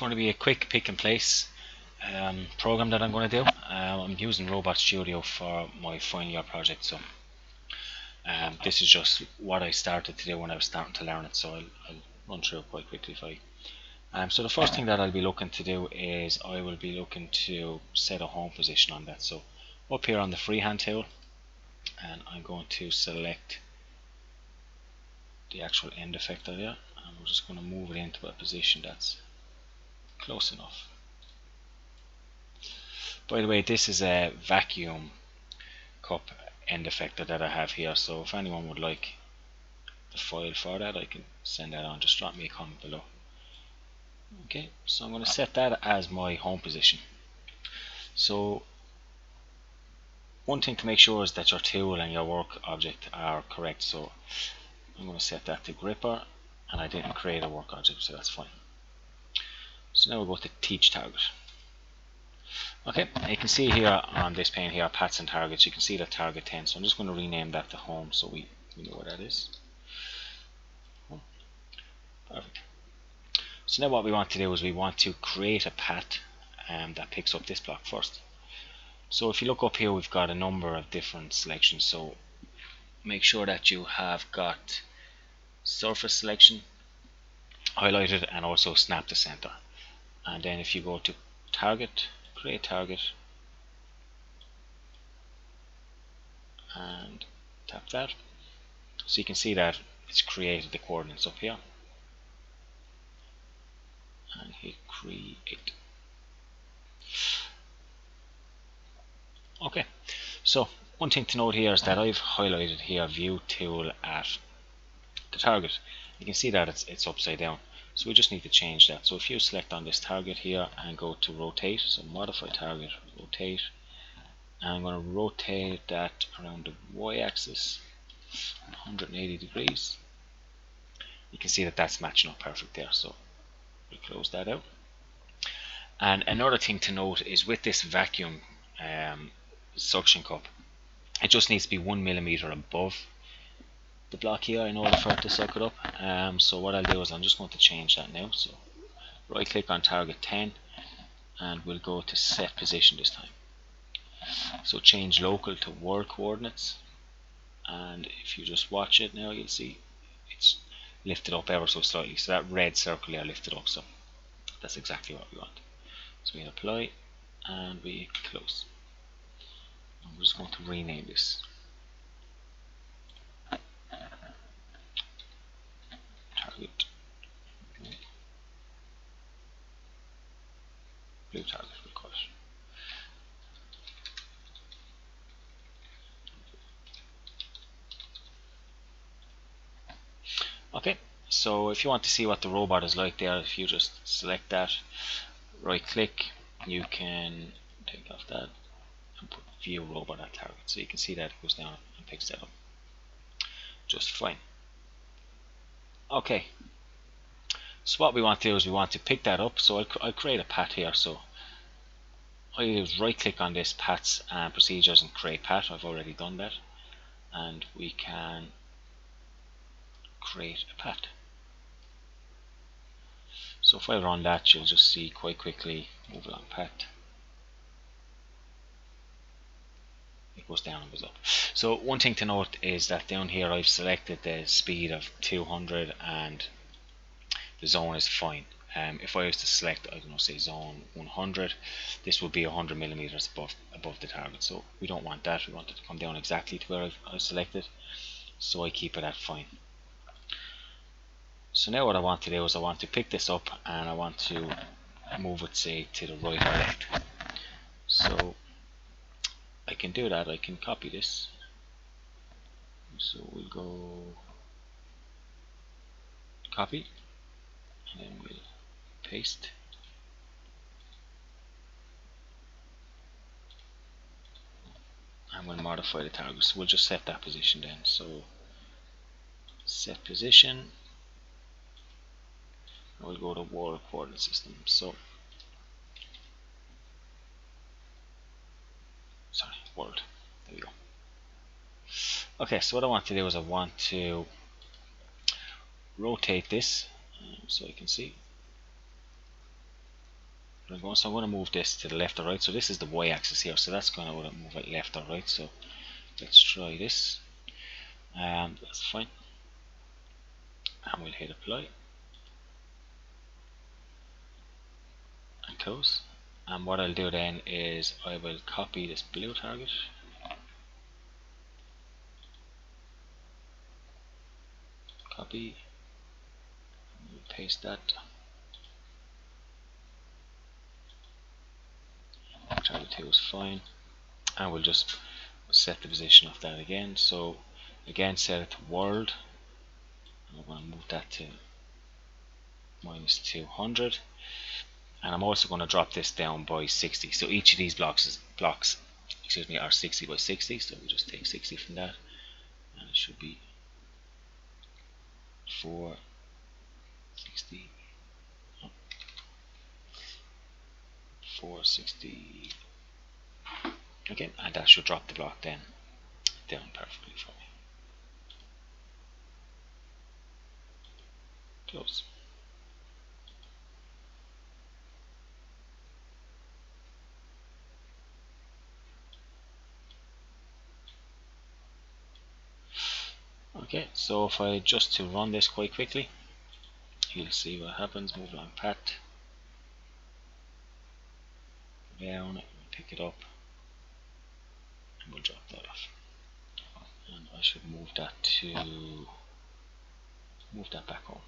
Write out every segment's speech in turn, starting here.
going to be a quick pick and place program that I'm going to do. I'm using RobotStudio for my final year project, so this is just what I started to do when I was starting to learn it, so I'll run through it quite quickly for you. So the first thing that I'll be looking to do is I will be looking to set a home position on that. So up here on the freehand tool, and I'm going to select the actual end effector there, and we're just going to move it into a position that's close enough. By the way, this is a vacuum cup end effector that I have here, so if anyone would like the file for that, I can send that on. Just drop me a comment below. Okay, so I'm going to set that as my home position. So one thing to make sure is that your tool and your work object are correct, so I'm going to set that to gripper, and I didn't create a work object, so that's fine. So now we'll go to teach target. Okay, you can see here on this pane here, paths and targets, you can see that target 10, so I'm just going to rename that to home so we know what that is. Perfect. So now what we want to do is we want to create a path that picks up this block first. So if you look up here, we've got a number of different selections, so make sure that you have got surface selection highlighted and also snap to center. And then if you go to target, create target, and tap that, so you can see that it's created the coordinates up here, and hit create. Okay, so one thing to note here is that I've highlighted here view tool at the target. You can see that it's upside down, so we just need to change that. So if you select on this target here and go to rotate, so modify target, rotate, and I'm going to rotate that around the y-axis 180 degrees. You can see that that's matching up perfect there, so we'll close that out. And another thing to note is with this vacuum suction cup, it just needs to be 1 millimeter above the block here in order for it to suck it up. So what I'll do is I'm just going to change that now. So right click on target 10, and we'll go to set position this time. So change local to world coordinates, and if you just watch it now, you'll see it's lifted up ever so slightly. So that red circle there lifted up, so that's exactly what we want. So we apply and we close. I'm just going to rename this target blue target, we'll call it. Okay, so if you want to see what the robot is like there, if you just select that, right click, you can take off that and put view robot at target, so you can see that it goes down and picks that up just fine. Okay, so what we want to do is we want to pick that up, so I'll create a path here. So all you do is right click on this paths and procedures and create path. I've already done that, and we can create a path. So if I run that, you'll just see quite quickly, move along path, it goes down and goes up. So one thing to note is that down here I've selected the speed of 200 and the zone is fine. If I was to select, I don't know, say zone 100, this would be 100 millimeters above the target. So we don't want that. We want it to come down exactly to where I've selected. So I keep it at fine. So now what I want to do is I want to pick this up and I want to move it, say, to the right or left. So I can do that. I can copy this. So we'll go copy, and then we'll paste. And we'll modify the target. So we'll just set that position then. So set position. And we'll go to world coordinate system. So sorry, world. There we go. Okay, so what I want to do is I want to rotate this so I can see. So I'm going to move this to the left or right. So this is the Y axis here, so that's going to move it left or right. So let's try this. That's fine. And we'll hit apply and close. And what I'll do then is I will copy this blue target, copy, paste that. Target 2 is fine, and we'll just set the position of that again. So again, set it to world, and we're going to move that to -200, and I'm also going to drop this down by 60. So each of these blocks are 60 by 60. So we just take 60 from that, and it should be 460, 460. Okay, and that should drop the block then down perfectly for me. Close. Okay, so if I just to run this quite quickly, you'll see what happens. Move along path, down, pick it up, and we'll drop that off. And I should move that back home.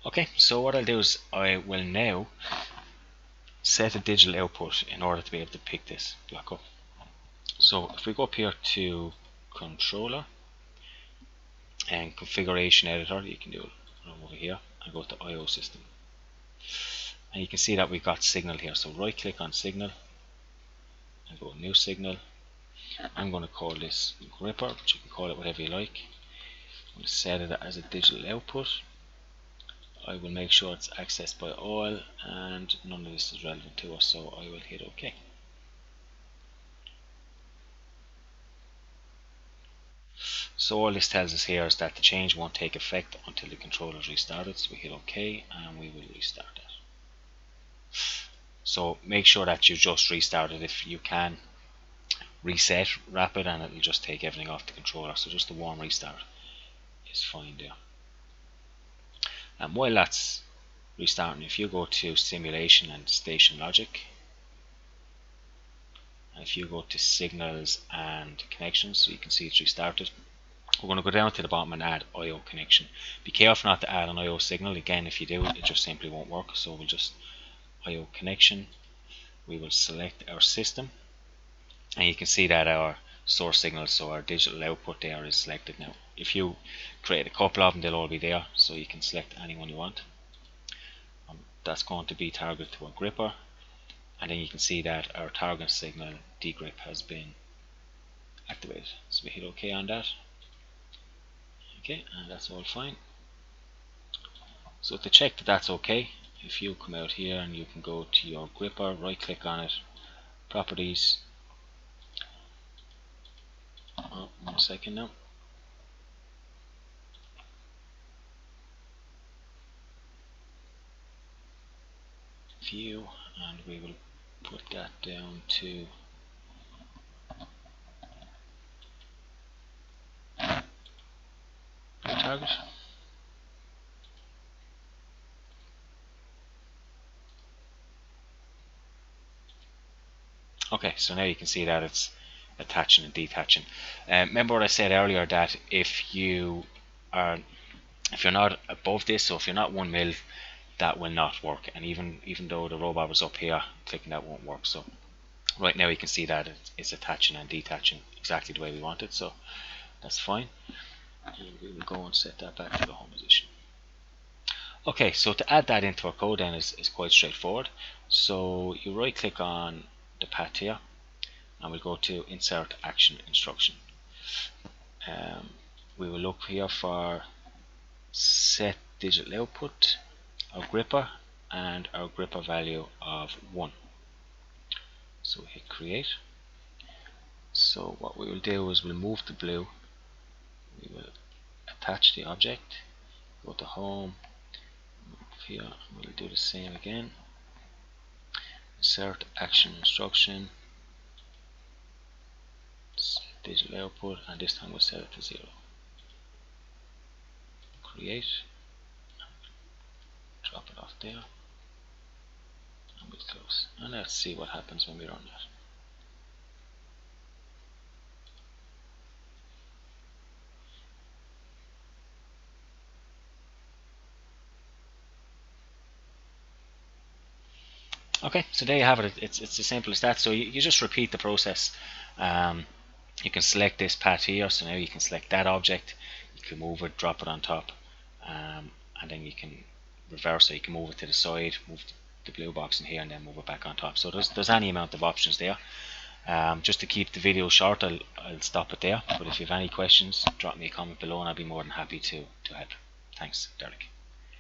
Okay, so what I'll do is I will now set a digital output in order to be able to pick this block up. So if we go up here to controller and configuration editor, you can do it over here and go to IO system, and you can see that we've got signal here. So right click on signal and go new signal. I'm going to call this gripper, but you can call it whatever you like. I'm going to set it as a digital output. I will make sure it's accessed by all, and none of this is relevant to us, so I will hit OK. So all this tells us here is that the change won't take effect until the controller is restarted, so we hit OK and we will restart it. So make sure that you just restart it. If you can, reset rapid and it'll just take everything off the controller, so just a warm restart is fine there. And while that's restarting, if you go to simulation and station logic, and if you go to signals and connections, so you can see it's restarted, we're going to go down to the bottom and add IO connection. Be careful not to add an IO signal. Again, if you do, it just simply won't work. So we'll just IO connection. We will select our system, and you can see that our source signal, so our digital output there, is selected now. If you create a couple of them, they'll all be there, so you can select any one you want. That's going to be targeted to a gripper, and then you can see that our target signal degrip has been activated. So we hit OK on that. Okay, and that's all fine. So to check that that's okay, if you come out here and you can go to your gripper, right click on it, properties. Oh, 1 second now. View, and we will put that down to target. Okay, so now you can see that it's attaching and detaching. Remember what I said earlier, that if you're not above this, so if you're not 1 mil, that will not work. And even though the robot was up here, clicking that won't work. So right now you can see that it's attaching and detaching exactly the way we want it, so that's fine. And we will go and set that back to the home position. Okay, so to add that into our code then is quite straightforward. So you right click on the path here, and we'll go to insert action instruction. We will look here for set digital output, our gripper, and our gripper value of 1. So we hit create. So what we will do is we'll move the blue, we will attach the object, go to home, move here, we'll do the same again, insert action instruction, digital output, and this time we'll set it to 0. Create, drop it off there, and we'll close. And let's see what happens when we run that. Okay, so there you have it. It's as simple as that. So you just repeat the process. You can select this path here, so now you can select that object, you can move it, drop it on top, and then you can reverse it. You can move it to the side, move the blue box in here, and then move it back on top. So there's any amount of options there. Just to keep the video short, I'll stop it there. But if you have any questions, drop me a comment below, and I'll be more than happy to help. Thanks, Derek.